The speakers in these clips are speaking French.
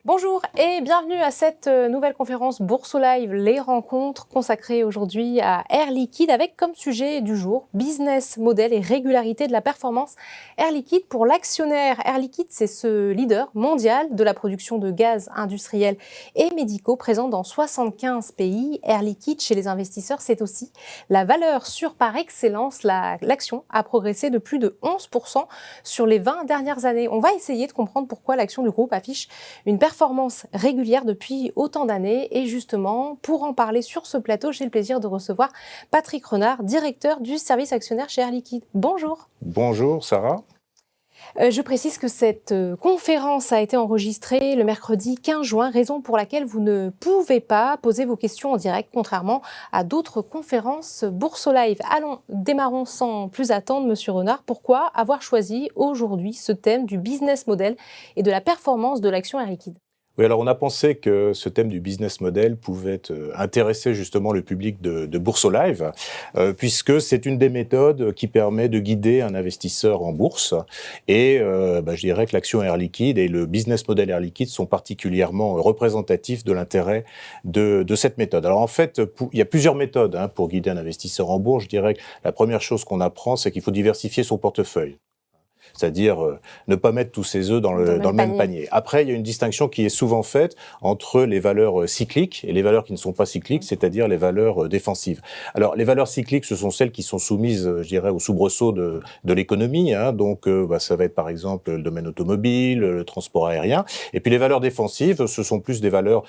Bonjour et bienvenue à cette nouvelle conférence Bourse Live, les rencontres consacrées aujourd'hui à Air Liquide avec comme sujet du jour business model et régularité de la performance. Air Liquide pour l'actionnaire. Air Liquide, c'est ce leader mondial de la production de gaz industriels et médicaux présent dans 75 pays. Air Liquide, chez les investisseurs, c'est aussi la valeur sûre par excellence. L'action a progressé de plus de 11% sur les 20 dernières années. On va essayer de comprendre pourquoi l'action du groupe affiche une performance régulière depuis autant d'années. Et justement, pour en parler sur ce plateau, j'ai le plaisir de recevoir Patrick Renard, directeur du service actionnaire chez Air Liquide. Bonjour. Bonjour Sarah. Je précise que cette conférence a été enregistrée le mercredi 15 juin, raison pour laquelle vous ne pouvez pas poser vos questions en direct, contrairement à d'autres conférences Bourse Live. Allons, démarrons sans plus attendre, Monsieur Renard. Pourquoi avoir choisi aujourd'hui ce thème du business model et de la performance de l'action Air Liquide ? Oui, alors on a pensé que ce thème du business model pouvait intéresser justement le public de Bourse Live, puisque c'est une des méthodes qui permet de guider un investisseur en bourse. Et je dirais que l'action Air Liquide et le business model Air Liquide sont particulièrement représentatifs de l'intérêt de cette méthode. Alors en fait, il y a plusieurs méthodes pour guider un investisseur en bourse. Je dirais que la première chose qu'on apprend, c'est qu'il faut diversifier son portefeuille. C'est-à-dire ne pas mettre tous ses œufs dans le même panier. Après, il y a une distinction qui est souvent faite entre les valeurs cycliques et les valeurs qui ne sont pas cycliques, c'est-à-dire les valeurs défensives. Alors, les valeurs cycliques, ce sont celles qui sont soumises, je dirais, au soubresaut de l'économie. Donc, ça va être par exemple le domaine automobile, le transport aérien. Et puis, les valeurs défensives, ce sont plus des valeurs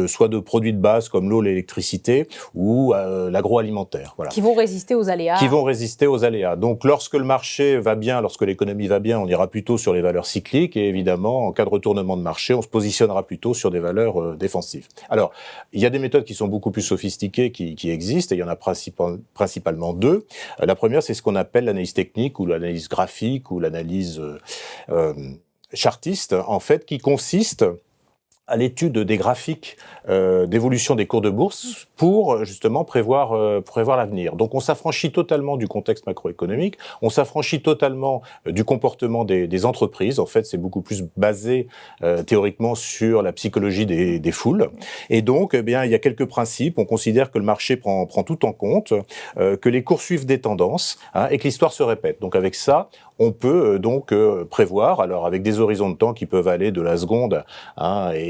soit de produits de base comme l'eau, l'électricité ou l'agroalimentaire. Voilà. Qui vont résister aux aléas. Qui vont résister aux aléas. Donc, lorsque le marché va bien, lorsque l'économie va bien, on ira plutôt sur les valeurs cycliques et évidemment, en cas de retournement de marché, on se positionnera plutôt sur des valeurs défensives. Alors, il y a des méthodes qui sont beaucoup plus sophistiquées qui existent et il y en a principalement deux. La première, c'est ce qu'on appelle l'analyse technique ou l'analyse graphique ou l'analyse chartiste, en fait, qui consiste à l'étude des graphiques d'évolution des cours de bourse pour justement prévoir l'avenir. Donc on s'affranchit totalement du contexte macroéconomique, on s'affranchit totalement du comportement des entreprises. En fait, c'est beaucoup plus basé théoriquement sur la psychologie des foules. Et donc, il y a quelques principes. On considère que le marché prend tout en compte, que les cours suivent des tendances et que l'histoire se répète. Donc avec ça, on peut prévoir, alors avec des horizons de temps qui peuvent aller de la seconde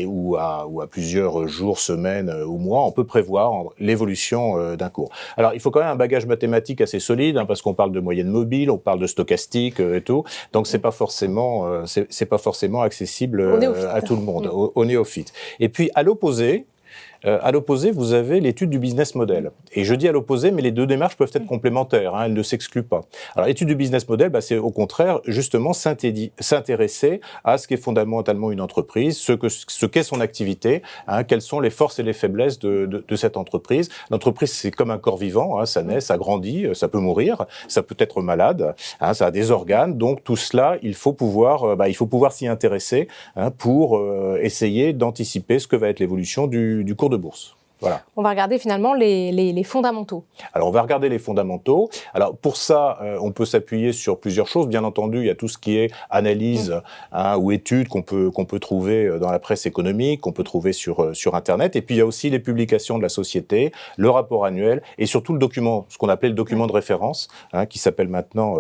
ou à plusieurs jours, semaines ou mois, on peut prévoir l'évolution d'un cours. Alors, il faut quand même un bagage mathématique assez solide, parce qu'on parle de moyenne mobile, on parle de stochastique et tout, donc c'est pas forcément accessible à tout le monde, aux néophytes. Et puis, à l'opposé, vous avez l'étude du business model. Et je dis à l'opposé, mais les deux démarches peuvent être complémentaires, elles ne s'excluent pas. Alors, l'étude du business model, c'est au contraire, justement, s'intéresser à ce qu'est fondamentalement une entreprise, ce qu'est son activité, quelles sont les forces et les faiblesses de cette entreprise. L'entreprise, c'est comme un corps vivant, ça naît, ça grandit, ça peut mourir, ça peut être malade, ça a des organes. Donc, tout cela, il faut pouvoir s'y intéresser pour essayer d'anticiper ce que va être l'évolution du cours de bourse. Voilà. On va regarder finalement les fondamentaux. Alors, on va regarder les fondamentaux. Alors, pour ça, on peut s'appuyer sur plusieurs choses. Bien entendu, il y a tout ce qui est analyse ou études qu'on peut trouver dans la presse économique, qu'on peut trouver sur Internet. Et puis, il y a aussi les publications de la société, le rapport annuel et surtout le document, ce qu'on appelait le document de référence, qui s'appelle maintenant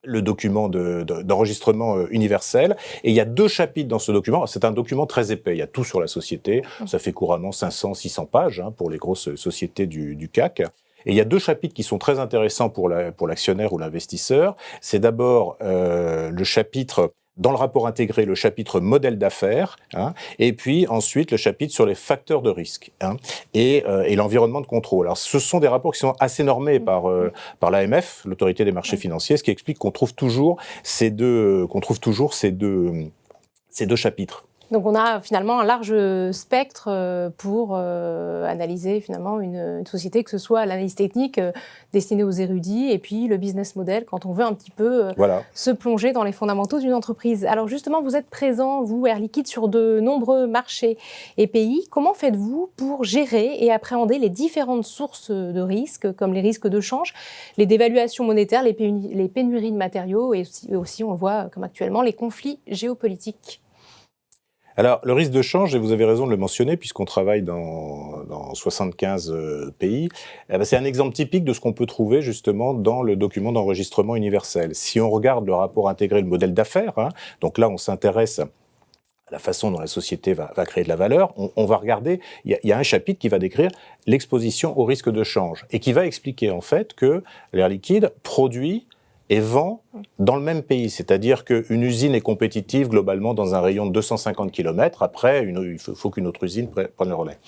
le document d'enregistrement universel. Et il y a 2 chapitres dans ce document. C'est un document très épais. Il y a tout sur la société. Ça fait couramment 500-600 pages pour les grosses sociétés du CAC. Et il y a 2 chapitres qui sont très intéressants pour l'actionnaire ou l'investisseur. C'est d'abord le chapitre dans le rapport intégré, le chapitre modèle d'affaires, et puis ensuite le chapitre sur les facteurs de risque et l'environnement de contrôle. Alors, ce sont des rapports qui sont assez normés par l'AMF, l'autorité des marchés financiers, ce qui explique qu'on trouve toujours ces deux chapitres. Donc on a finalement un large spectre pour analyser finalement une société, que ce soit l'analyse technique destinée aux érudits et puis le business model quand on veut un petit peu se plonger dans les fondamentaux d'une entreprise. Alors justement, vous êtes présent, vous, Air Liquide, sur de nombreux marchés et pays. Comment faites-vous pour gérer et appréhender les différentes sources de risques, comme les risques de change, les dévaluations monétaires, les pénuries de matériaux et aussi on le voit comme actuellement, les conflits géopolitiques ? Alors, le risque de change, et vous avez raison de le mentionner, puisqu'on travaille dans 75 pays, c'est un exemple typique de ce qu'on peut trouver justement dans le document d'enregistrement universel. Si on regarde le rapport intégré, le modèle d'affaires, donc là on s'intéresse à la façon dont la société va créer de la valeur, on va regarder, il y a un chapitre qui va décrire l'exposition au risque de change, et qui va expliquer en fait que l'Air Liquide produit et vend dans le même pays. C'est-à-dire qu'une usine est compétitive globalement dans un rayon de 250 km. Après, il faut qu'une autre usine prenne le relais.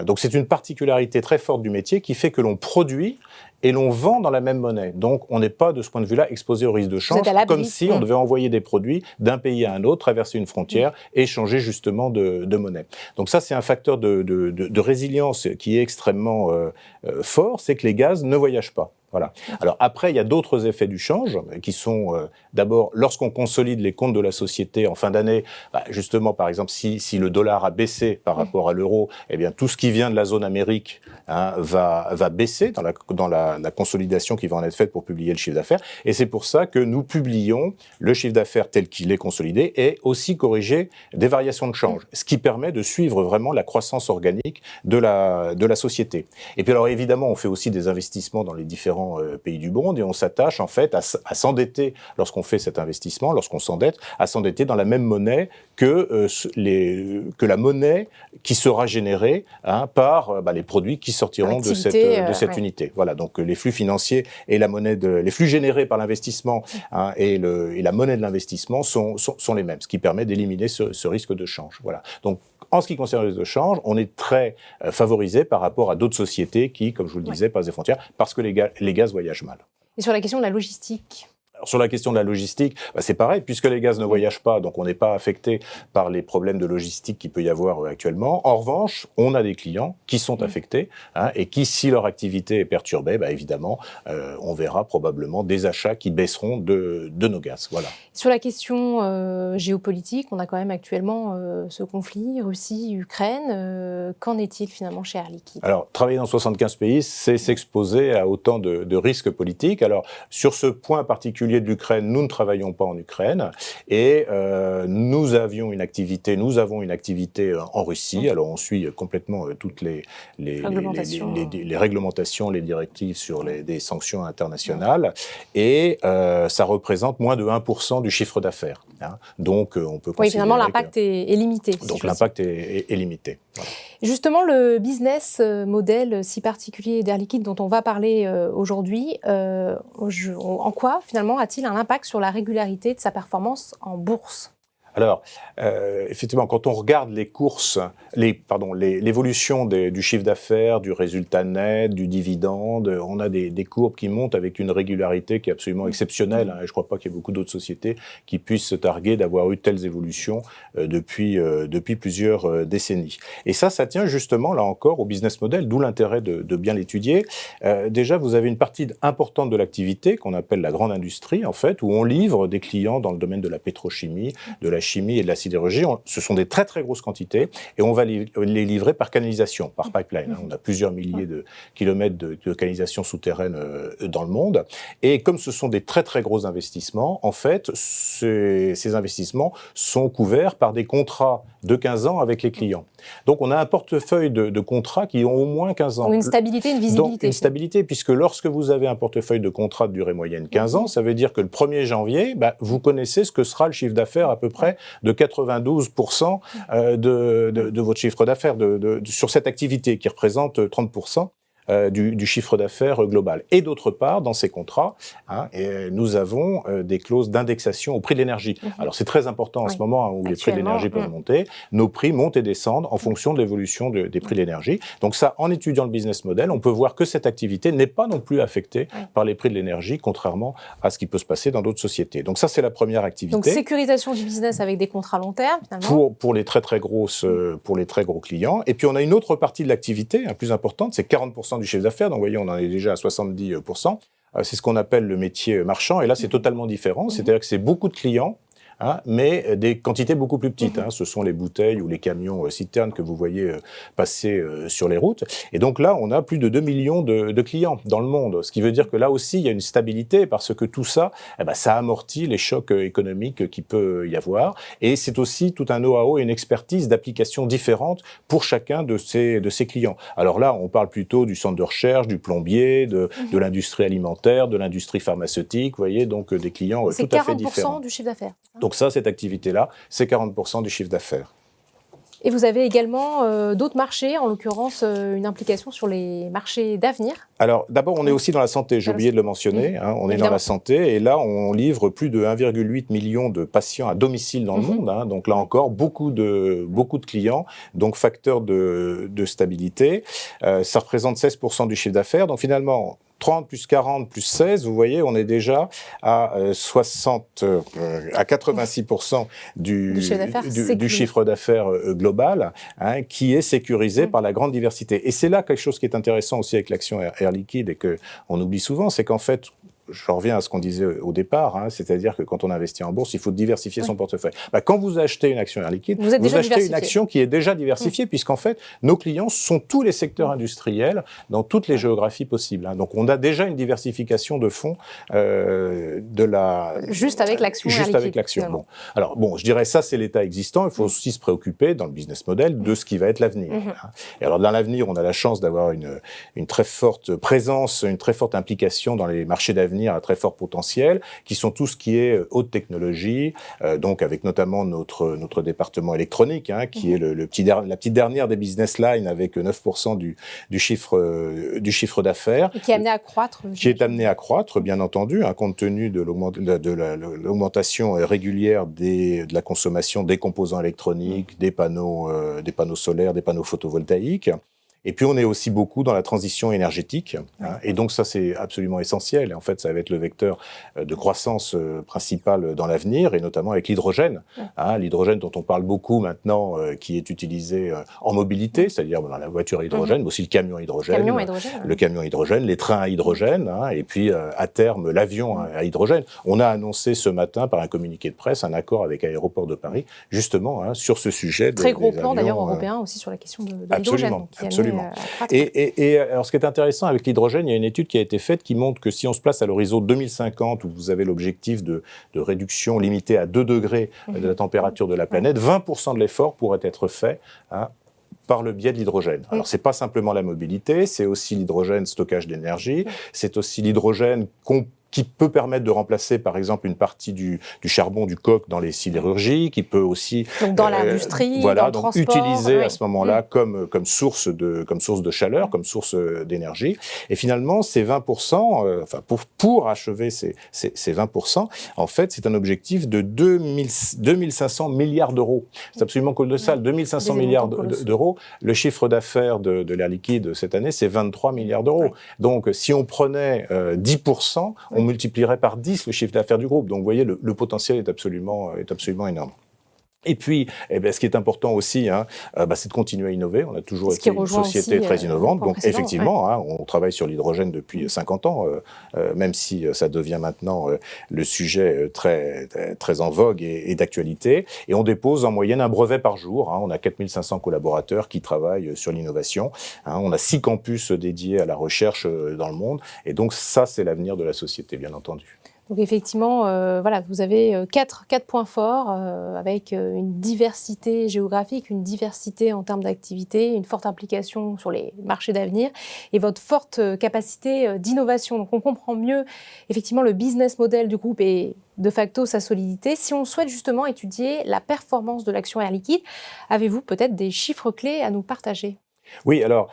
Donc c'est une particularité très forte du métier qui fait que l'on produit et l'on vend dans la même monnaie. Donc on n'est pas, de ce point de vue-là, exposé au risque de change, comme si on devait envoyer des produits d'un pays à un autre, traverser une frontière et changer justement de monnaie. Donc ça, c'est un facteur de résilience qui est extrêmement fort, c'est que les gaz ne voyagent pas. Voilà. Alors après, il y a d'autres effets du change qui sont d'abord, lorsqu'on consolide les comptes de la société en fin d'année, justement, par exemple, si le dollar a baissé par rapport à l'euro, eh bien tout ce qui vient de la zone Amérique va baisser dans la consolidation qui va en être faite pour publier le chiffre d'affaires. Et c'est pour ça que nous publions le chiffre d'affaires tel qu'il est consolidé et aussi corrigé des variations de change, ce qui permet de suivre vraiment la croissance organique de la société. Et puis alors évidemment, on fait aussi des investissements dans les différents pays du monde et on s'attache en fait à s'endetter lorsqu'on fait cet investissement, lorsqu'on s'endette, à s'endetter dans la même monnaie que la monnaie qui sera générée par les produits qui sortiront de cette unité. Voilà, donc les flux financiers et la monnaie les flux générés par l'investissement et la monnaie de l'investissement sont les mêmes, ce qui permet d'éliminer ce risque de change. Voilà. Donc en ce qui concerne le risque de change, on est très favorisé par rapport à d'autres sociétés qui, comme je vous le disais, passent des frontières parce que les gaz voyagent mal. Et sur la question de la logistique ? Alors, sur la question de la logistique, c'est pareil, puisque les gaz ne voyagent pas, donc on n'est pas affecté par les problèmes de logistique qu'il peut y avoir actuellement. En revanche, on a des clients qui sont affectés et qui, si leur activité est perturbée, évidemment, on verra probablement des achats qui baisseront de nos gaz. Voilà. Sur la question géopolitique, on a quand même actuellement ce conflit Russie-Ukraine. Qu'en est-il finalement chez Air Liquide ? Alors, travailler dans 75 pays, c'est s'exposer à autant de risques politiques. Alors, sur ce point particulier de l'Ukraine, nous ne travaillons pas en Ukraine et nous avons une activité en Russie. Alors on suit complètement toutes les réglementations, les directives sur des sanctions internationales et ça représente moins de 1% du chiffre d'affaires. Donc on peut considérer finalement l'impact est limité. Donc l'impact est limité. Voilà. Justement, le business model si particulier d'Air Liquide dont on va parler aujourd'hui, en quoi finalement a-t-il un impact sur la régularité de sa performance en bourse ? Alors, effectivement, quand on regarde l'évolution du chiffre d'affaires, du résultat net, du dividende, on a des courbes qui montent avec une régularité qui est absolument exceptionnelle. Et je ne crois pas qu'il y ait beaucoup d'autres sociétés qui puissent se targuer d'avoir eu telles évolutions depuis plusieurs décennies. Et ça tient justement, là encore, au business model, d'où l'intérêt de bien l'étudier. Déjà, vous avez une partie importante de l'activité qu'on appelle la grande industrie, en fait, où on livre des clients dans le domaine de la pétrochimie, de la chimie et de la sidérurgie. Ce sont des très très grosses quantités et on va les livrer par canalisation, par pipeline. On a plusieurs milliers de kilomètres de canalisation souterraine dans le monde. Et comme ce sont des très très gros investissements, en fait, ces investissements sont couverts par des contrats de 15 ans avec les clients. Donc on a un portefeuille de contrats qui ont au moins 15 ans. Donc une stabilité, une visibilité. Donc une stabilité, puisque lorsque vous avez un portefeuille de contrats de durée moyenne 15 ans, ça veut dire que le 1er janvier, vous connaissez ce que sera le chiffre d'affaires à peu près de 92% de votre chiffre d'affaires sur cette activité qui représente 30%. Du chiffre d'affaires global. Et d'autre part, dans ces contrats, nous avons des clauses d'indexation au prix de l'énergie. Alors c'est très important en ce moment où les prix de l'énergie peuvent monter. Nos prix montent et descendent en fonction de l'évolution des prix de l'énergie. Donc ça, en étudiant le business model, on peut voir que cette activité n'est pas non plus affectée par les prix de l'énergie, contrairement à ce qui peut se passer dans d'autres sociétés. Donc ça, c'est la première activité. Donc sécurisation du business avec des contrats long terme, finalement. Pour les très très grosses, pour les très gros clients. Et puis on a une autre partie de l'activité, plus importante, c'est 40% du chiffre d'affaires, donc vous voyez, on en est déjà à 70%. C'est ce qu'on appelle le métier marchand, et là c'est totalement différent, c'est-à-dire que c'est beaucoup de clients hein, mais des quantités beaucoup plus petites. Hein. Ce sont les bouteilles ou les camions citernes que vous voyez passer sur les routes. Et donc là, on a plus de 2 millions de clients dans le monde, ce qui veut dire que là aussi, il y a une stabilité parce que tout ça, ça amortit les chocs économiques qu'il peut y avoir. Et c'est aussi tout un know-how et une expertise d'applications différentes pour chacun de ces clients. Alors là, on parle plutôt du centre de recherche, du plombier, de l'industrie alimentaire, de l'industrie pharmaceutique, vous voyez, donc des clients tout à fait différents. C'est 40% du chiffre d'affaires. Donc ça, cette activité-là, c'est 40% du chiffre d'affaires. Et vous avez également d'autres marchés, en l'occurrence une implication sur les marchés d'avenir. Alors d'abord, on est aussi dans la santé, j'ai oublié de le mentionner, hein, on est dans la santé et là on livre plus de 1,8 million de patients à domicile dans le monde, hein, donc là encore beaucoup de clients, donc facteur de stabilité, ça représente 16% du chiffre d'affaires, donc finalement 30 plus 40 plus 16, vous voyez, on est déjà à 86% du chiffre d'affaires global, hein, qui est sécurisé par la grande diversité. Et c'est là quelque chose qui est intéressant aussi avec l'action Air Liquide et qu'on oublie souvent, c'est qu'en fait, je reviens à ce qu'on disait au départ, hein, c'est-à-dire que quand on investit en bourse, il faut diversifier son portefeuille. Quand vous achetez une action Air Liquide, vous achetez une action qui est déjà diversifiée, puisqu'en fait, nos clients sont tous les secteurs industriels dans toutes les géographies possibles. Hein. Donc, on a déjà une diversification de fonds juste avec l'action Air Liquide. Juste avec l'action. Bon. Alors, je dirais ça, c'est l'état existant. Il faut aussi se préoccuper dans le business model de ce qui va être l'avenir. Hein. Et alors, dans l'avenir, on a la chance d'avoir une très forte présence, une très forte implication dans les marchés d'avenir à très fort potentiel, qui sont tout ce qui est haute technologie, donc avec notamment notre département électronique, hein, qui est la petite dernière des business lines avec 9% du chiffre d'affaires. Et qui est amené à croître. Qui est amené à croître, bien entendu, hein, compte tenu de l'augmentation régulière de la consommation des composants électroniques, des panneaux solaires, des panneaux photovoltaïques. Et puis, on est aussi beaucoup dans la transition énergétique. Hein, et donc, ça, c'est absolument essentiel. Et en fait, ça va être le vecteur de croissance principal dans l'avenir, et notamment avec l'hydrogène. Hein, l'hydrogène dont on parle beaucoup maintenant, qui est utilisé en mobilité, c'est-à-dire la voiture à hydrogène, mais aussi le camion à hydrogène, le camion à hydrogène, les trains à hydrogène, hein, et puis, à terme, l'avion à hydrogène. On a annoncé ce matin, par un communiqué de presse, un accord avec Aéroports de Paris, justement, hein, sur ce sujet. Très gros plan, d'ailleurs, européen aussi sur la question de l'hydrogène. Absolument. Et alors, ce qui est intéressant avec l'hydrogène, il y a une étude qui a été faite qui montre que si on se place à l'horizon 2050, où vous avez l'objectif de réduction limitée à 2 degrés de la température de la planète, 20% de l'effort pourrait être fait par le biais de l'hydrogène. Alors, c'est pas simplement la mobilité, c'est aussi l'hydrogène stockage d'énergie, c'est aussi l'hydrogène qui peut permettre de remplacer, par exemple, une partie du charbon, du coke dans les sidérurgies, qui peut aussi... Donc dans l'industrie, dans le transport... utiliser à ce moment-là comme source de chaleur, comme source d'énergie. Et finalement, ces 20%, pour achever ces 20%, en fait, c'est un objectif de 2500 milliards d'euros. C'est absolument colossal. 2500 milliards d'euros. Le chiffre d'affaires de l'Air Liquide cette année, c'est 23 milliards d'euros. Donc, si on prenait 10%, on multiplierait par 10 le chiffre d'affaires du groupe. Donc, vous voyez, le potentiel est absolument énorme. Et puis, ce qui est important aussi, hein, c'est de continuer à innover. On a toujours été une société très innovante. Donc, effectivement, hein, on travaille sur l'hydrogène depuis 50 ans, même si ça devient maintenant le sujet très, très en vogue et d'actualité. Et on dépose en moyenne un brevet par jour. Hein. On a 4500 collaborateurs qui travaillent sur l'innovation. Hein. On a 6 campus dédiés à la recherche dans le monde. Et donc, ça, c'est l'avenir de la société, bien entendu. Donc effectivement, vous avez quatre points forts avec une diversité géographique, une diversité en termes d'activité, une forte implication sur les marchés d'avenir et votre forte capacité d'innovation. Donc on comprend mieux effectivement le business model du groupe et de facto sa solidité. Si on souhaite justement étudier la performance de l'action Air Liquide, avez-vous peut-être des chiffres clés à nous partager ? Oui, alors...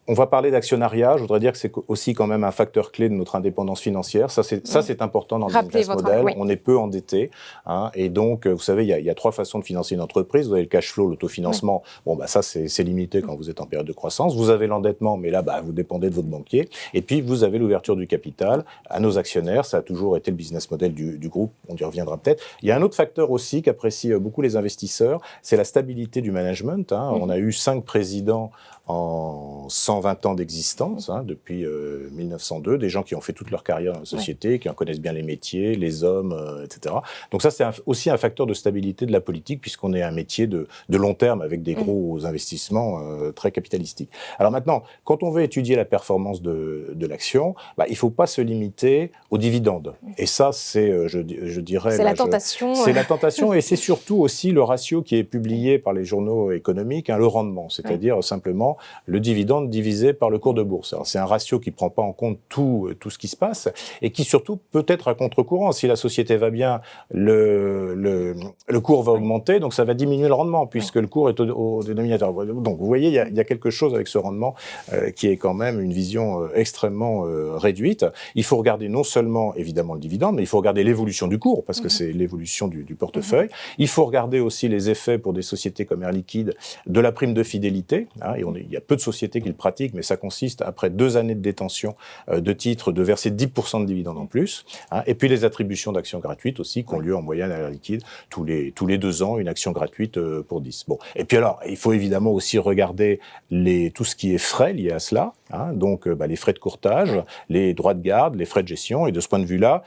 on va parler d'actionnariat. Je voudrais dire que c'est aussi quand même un facteur clé de notre indépendance financière. Ça, c'est important dans le business model. Oui. On est peu endetté. Hein, et donc, vous savez, il y a 3 façons de financer une entreprise. Vous avez le cash flow, l'autofinancement. Oui. Bon, ça, c'est limité quand vous êtes en période de croissance. Vous avez l'endettement, mais là, vous dépendez de votre banquier. Et puis, vous avez l'ouverture du capital à nos actionnaires. Ça a toujours été le business model du groupe. On y reviendra peut-être. Il y a un autre facteur aussi qu'apprécient beaucoup les investisseurs. C'est la stabilité du management. Hein. On a eu 5 présidents en 120 ans d'existence, depuis 1902, des gens qui ont fait toute leur carrière dans la société, qui en connaissent bien les métiers, les hommes, etc. Donc ça, c'est aussi un facteur de stabilité de la politique, puisqu'on est un métier de long terme avec des gros investissements très capitalistiques. Alors maintenant, quand on veut étudier la performance de l'action, il ne faut pas se limiter aux dividendes. Et ça, c'est, je dirais... C'est la tentation. C'est la tentation, et c'est surtout aussi le ratio qui est publié par les journaux économiques, le rendement, c'est-à-dire simplement le dividende divisé par le cours de bourse. C'est un ratio qui ne prend pas en compte tout ce qui se passe, et qui surtout peut être à contre-courant. Si la société va bien, le cours va augmenter, donc ça va diminuer le rendement, puisque le cours est au dénominateur. Donc vous voyez, il y a quelque chose avec ce rendement qui est quand même une vision extrêmement réduite. Il faut regarder non seulement, évidemment, le dividende, mais il faut regarder l'évolution du cours, parce que c'est l'évolution du portefeuille. Il faut regarder aussi les effets pour des sociétés comme Air Liquide de la prime de fidélité. Et il y a peu de sociétés qui le pratiquent, mais ça consiste, après 2 années de détention de titres, de verser 10% de dividendes en plus. Et puis les attributions d'actions gratuites aussi, qui ont lieu en moyenne à Air Liquide tous les 2 ans, une action gratuite pour 10. Bon. Et puis alors, il faut évidemment aussi regarder tout ce qui est frais liés à cela, donc les frais de courtage, les droits de garde, les frais de gestion, et de ce point de vue-là,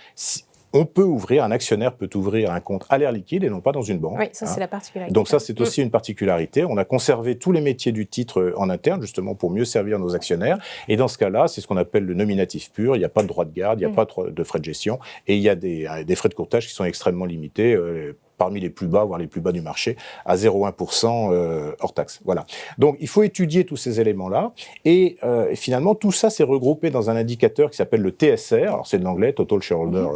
un actionnaire peut ouvrir un compte à l'Air Liquide et non pas dans une banque. Oui, ça c'est la particularité. Donc ça, c'est aussi une particularité. On a conservé tous les métiers du titre en interne, justement pour mieux servir nos actionnaires. Et dans ce cas-là, c'est ce qu'on appelle le nominatif pur. Il n'y a pas de droit de garde, il n'y a pas de frais de gestion. Et il y a des frais de courtage qui sont extrêmement limités, parmi les plus bas, voire les plus bas du marché, à 0,1% hors taxe. Voilà. Donc, il faut étudier tous ces éléments-là. Et finalement, tout ça s'est regroupé dans un indicateur qui s'appelle le TSR. Alors, c'est de l'anglais, Total Shareholder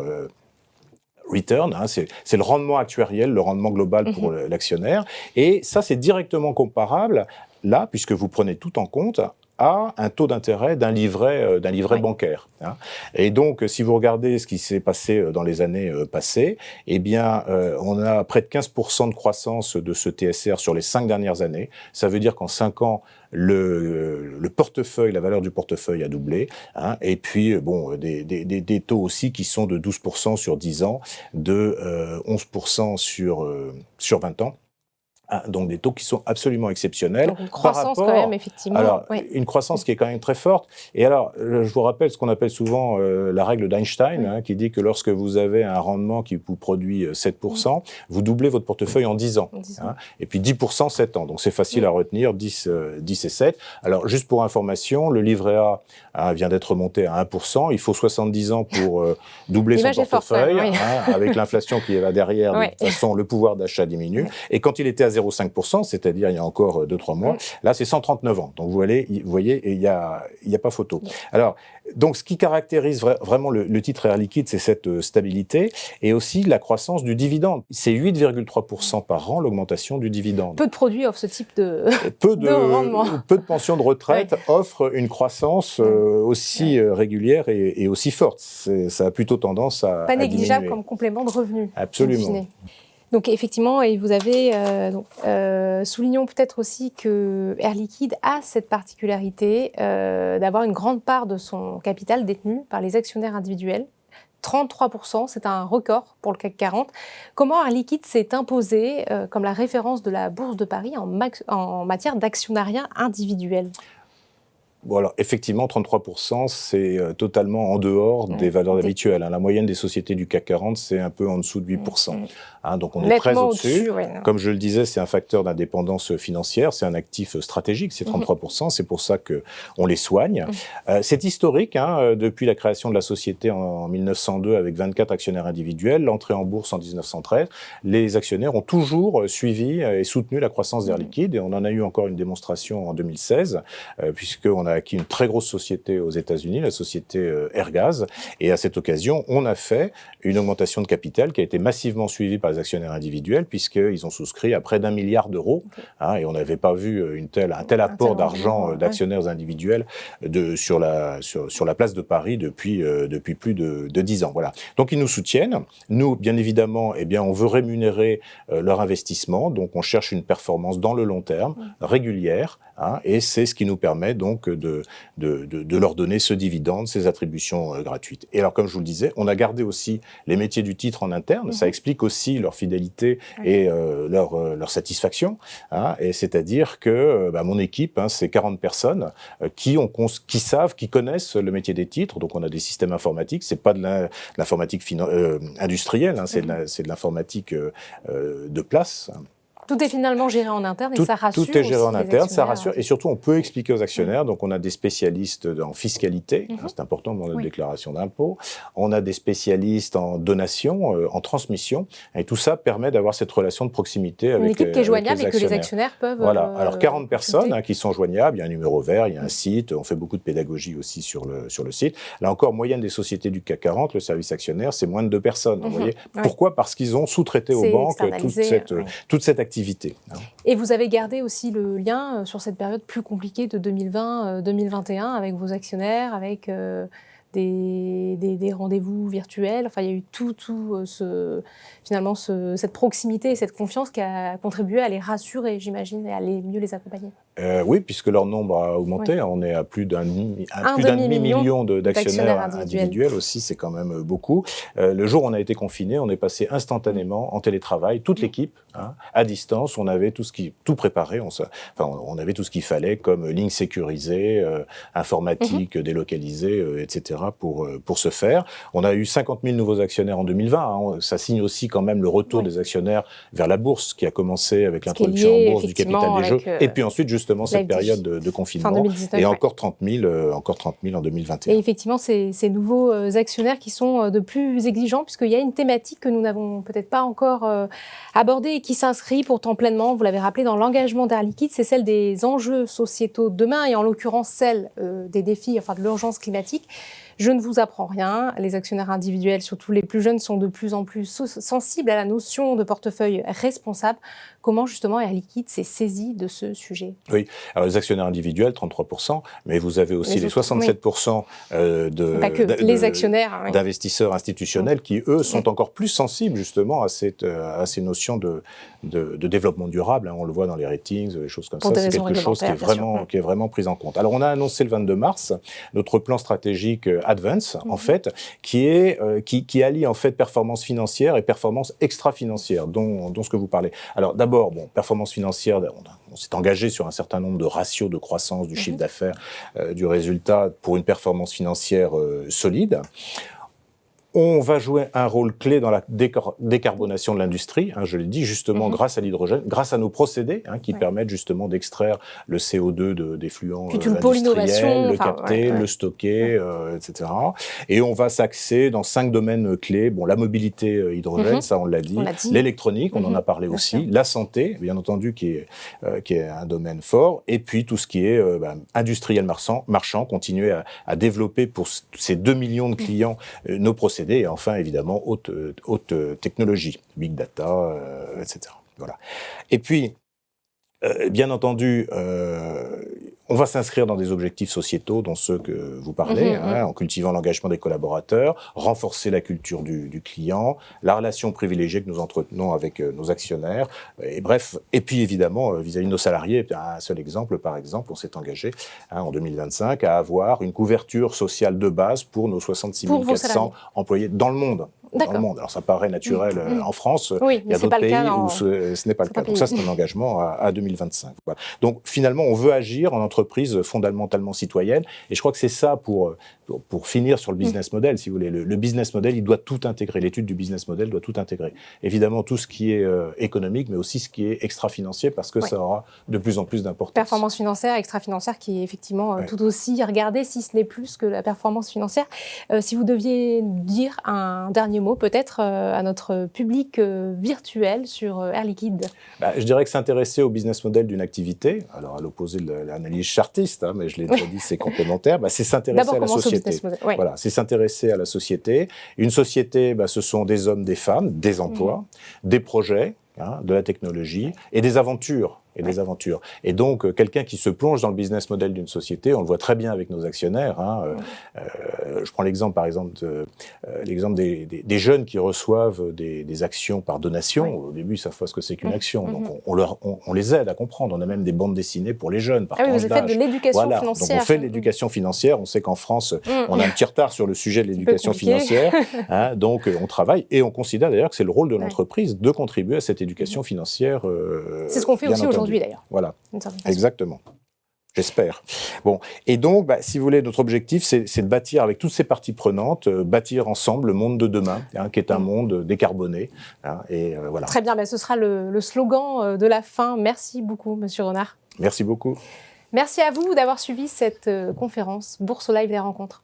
Return, c'est le rendement actuariel, le rendement global pour l'actionnaire. Et ça, c'est directement comparable, là, puisque vous prenez tout en compte, à un taux d'intérêt d'un livret bancaire. Et donc, si vous regardez ce qui s'est passé dans les années passées, eh bien, on a près de 15% de croissance de ce TSR sur les 5 dernières années. Ça veut dire qu'en 5 ans, le portefeuille, la valeur du portefeuille a doublé. Et puis, des taux aussi qui sont de 12% sur 10 ans, de 11% sur 20 ans. Donc des taux qui sont absolument exceptionnels. Donc une croissance quand même, effectivement. Alors, une croissance qui est quand même très forte. Et alors, je vous rappelle ce qu'on appelle souvent la règle d'Einstein, qui dit que lorsque vous avez un rendement qui vous produit 7%, vous doublez votre portefeuille en 10 ans. Et puis 10%, 7 ans. Donc c'est facile à retenir, 10 et 7. Alors, juste pour information, le livret A vient d'être remonté à 1%. Il faut 70 ans pour doubler son portefeuille. Avec l'inflation qui va derrière, de toute façon, le pouvoir d'achat diminue. Et quand il était à 0,5%, c'est-à-dire il y a encore 2-3 mois, là c'est 139 ans. Donc vous voyez, il n'y a pas photo. Alors, donc ce qui caractérise vraiment le titre Air Liquide, c'est cette stabilité et aussi la croissance du dividende. C'est 8,3% par an l'augmentation du dividende. Peu de produits offrent ce type de rendement. Peu de pensions de retraite offrent une croissance aussi régulière et aussi forte. Ça a plutôt tendance à pas négligeable diminuer. Comme complément de revenu. Absolument. Donc effectivement, et vous avez, soulignons peut-être aussi que Air Liquide a cette particularité d'avoir une grande part de son capital détenu par les actionnaires individuels. 33%, c'est un record pour le CAC 40. Comment Air Liquide s'est imposé comme la référence de la Bourse de Paris en matière d'actionnariat individuel ? Bon, alors, effectivement, 33%, c'est totalement en dehors des valeurs habituelles. La moyenne des sociétés du CAC 40, c'est un peu en dessous de 8%. Donc, on est très au-dessus. Comme je le disais, c'est un facteur d'indépendance financière, c'est un actif stratégique, c'est 33%. C'est pour ça qu'on les soigne. C'est historique, depuis la création de la société en 1902 avec 24 actionnaires individuels, l'entrée en bourse en 1913. Les actionnaires ont toujours suivi et soutenu la croissance d'Air Liquide. Et on en a eu encore une démonstration en 2016, puisqu'on a acquis une très grosse société aux États-Unis, la société Airgas. Et à cette occasion, on a fait une augmentation de capital qui a été massivement suivie par les actionnaires individuels, puisqu'ils ont souscrit à près d'1 milliard d'euros. Et on n'avait pas vu un tel apport d'argent d'actionnaires individuels sur la place de Paris depuis plus de 10 ans. Voilà. Donc ils nous soutiennent. Nous, bien évidemment, on veut rémunérer leur investissement. Donc on cherche une performance dans le long terme, régulière, hein, et c'est ce qui nous permet donc de leur donner ce dividende, ces attributions gratuites. Et alors, comme je vous le disais, on a gardé aussi les métiers du titre en interne, ça explique aussi leur fidélité et leur satisfaction, hein, et c'est-à-dire que mon équipe, hein, c'est 40 personnes qui savent, qui connaissent le métier des titres, donc on a des systèmes informatiques, c'est pas de l'informatique industrielle, hein, c'est de l'informatique de place. Tout est finalement géré en interne et ça rassure. Tout est géré en interne, ça rassure. Et surtout, on peut expliquer aux actionnaires. Donc, on a des spécialistes en fiscalité, c'est important dans la déclaration d'impôt. On a des spécialistes en donation, en transmission. Et tout ça permet d'avoir cette relation de proximité avec les actionnaires. Une équipe qui est joignable et que les actionnaires peuvent. Voilà. Alors, 40 personnes qui sont joignables. Il y a un numéro vert, il y a un site. On fait beaucoup de pédagogie aussi sur le site. Là encore, moyenne des sociétés du CAC 40, le service actionnaire, c'est moins de 2 personnes. Vous voyez. Pourquoi ? Parce qu'ils ont sous-traité aux banques toute cette activité. Et vous avez gardé aussi le lien sur cette période plus compliquée de 2020-2021 avec vos actionnaires, avec des rendez-vous virtuels. Enfin, il y a eu cette proximité et cette confiance qui a contribué à les rassurer, j'imagine, et à mieux les accompagner. Oui, puisque leur nombre a augmenté. On est à plus d'un demi-million d'actionnaires individuels aussi, c'est quand même beaucoup. Le jour où on a été confiné, on est passé instantanément en télétravail, toute l'équipe, hein, à distance. On avait tout préparé, on avait tout ce qu'il fallait comme ligne sécurisée, informatique délocalisée, etc. pour ce faire. On a eu 50 000 nouveaux actionnaires en 2020. Hein. Ça signe aussi quand même le retour des actionnaires vers la bourse, qui a commencé avec l'introduction en bourse du capital des jeux, et puis ensuite justement cette période de confinement, et encore 30 000 en 2021. Et effectivement, ces nouveaux actionnaires qui sont de plus exigeants, puisqu'il y a une thématique que nous n'avons peut-être pas encore abordée et qui s'inscrit pourtant pleinement, vous l'avez rappelé, dans l'engagement d'Air Liquide, c'est celle des enjeux sociétaux de demain, et en l'occurrence celle des défis, de l'urgence climatique. Je ne vous apprends rien, les actionnaires individuels, surtout les plus jeunes, sont de plus en plus sensibles à la notion de portefeuille responsable. Comment justement Air Liquide s'est saisi de ce sujet ? Oui, alors les actionnaires individuels, 33%, mais vous avez aussi les 67% d'investisseurs institutionnels qui, eux, sont encore plus sensibles justement à ces notions de développement durable. Hein, on le voit dans les ratings, des choses comme ça. C'est quelque chose qui est vraiment pris en compte. Alors on a annoncé le 22 mars notre plan stratégique Advance, en fait, qui allie en fait performance financière et performance extra-financière, dont ce que vous parlez. Alors d'abord, performance financière, on s'est engagé sur un certain nombre de ratios de croissance du chiffre d'affaires, du résultat pour une performance financière solide. On va jouer un rôle clé dans la décarbonation de l'industrie, hein, je l'ai dit, justement grâce à l'hydrogène, grâce à nos procédés qui permettent justement d'extraire le CO2 des fluents industriels, le capter, le stocker, etc. Et on va s'axer dans 5 domaines clés. Bon, la mobilité hydrogène, ça on l'a dit, l'électronique, on en a parlé aussi, la santé, bien entendu, qui est un domaine fort, et puis tout ce qui est industriel marchand, continuer à développer pour ces 2 millions de clients nos procédés. Et enfin, évidemment, haute technologie, big data, etc. Voilà. Et puis, bien entendu, on va s'inscrire dans des objectifs sociétaux, dont ceux que vous parlez, en cultivant l'engagement des collaborateurs, renforcer la culture du client, la relation privilégiée que nous entretenons avec nos actionnaires, et bref, et puis évidemment, vis-à-vis de nos salariés, un seul exemple, par exemple, on s'est engagé en 2025 à avoir une couverture sociale de base pour nos 66 400 employés dans le monde. Dans le monde. Alors ça paraît naturel en France, il y a d'autres pays où ce n'est pas le cas. Donc ça, c'est un engagement à 2025. Voilà. Donc finalement, on veut agir en entreprise fondamentalement citoyenne, et je crois que c'est ça pour finir sur le business model, si vous voulez. Le business model, il doit tout intégrer. L'étude du business model doit tout intégrer. Évidemment, tout ce qui est économique, mais aussi ce qui est extra-financier, parce que ça aura de plus en plus d'importance. Performance financière, extra-financière, qui est effectivement tout aussi regardée, si ce n'est plus que la performance financière. Si vous deviez dire un dernier mot, peut-être, à notre public virtuel sur Air Liquide. Je dirais que s'intéresser au business model d'une activité, alors à l'opposé de l'analyse chartiste, mais je l'ai déjà dit, c'est complémentaire, c'est s'intéresser à la société. Voilà, c'est s'intéresser à la société. Une société, ce sont des hommes, des femmes, des emplois, des projets, de la technologie et des aventures. et des aventures. Et donc, quelqu'un qui se plonge dans le business model d'une société, on le voit très bien avec nos actionnaires. Je prends l'exemple, par exemple, des jeunes qui reçoivent des actions par donation. Au début, ils savent pas ce que c'est qu'une action. Donc, on les aide à comprendre. On a même des bandes dessinées pour les jeunes, par tranche d'âge. Vous faites de l'éducation financière. Donc, on fait de l'éducation financière. On sait qu'en France, on a un petit retard sur le sujet de l'éducation financière. Donc, on travaille et on considère d'ailleurs que c'est le rôle de l'entreprise de contribuer à cette éducation financière. C'est ce qu'on fait aussi aujourd'hui, d'ailleurs. Voilà, exactement. J'espère. Bon, et donc, si vous voulez, notre objectif, c'est de bâtir avec toutes ces parties prenantes, bâtir ensemble le monde de demain, qui est un monde décarboné. Et voilà. Très bien, ce sera le slogan de la fin. Merci beaucoup, Monsieur Renard. Merci beaucoup. Merci à vous d'avoir suivi cette conférence Bourse Live les rencontres.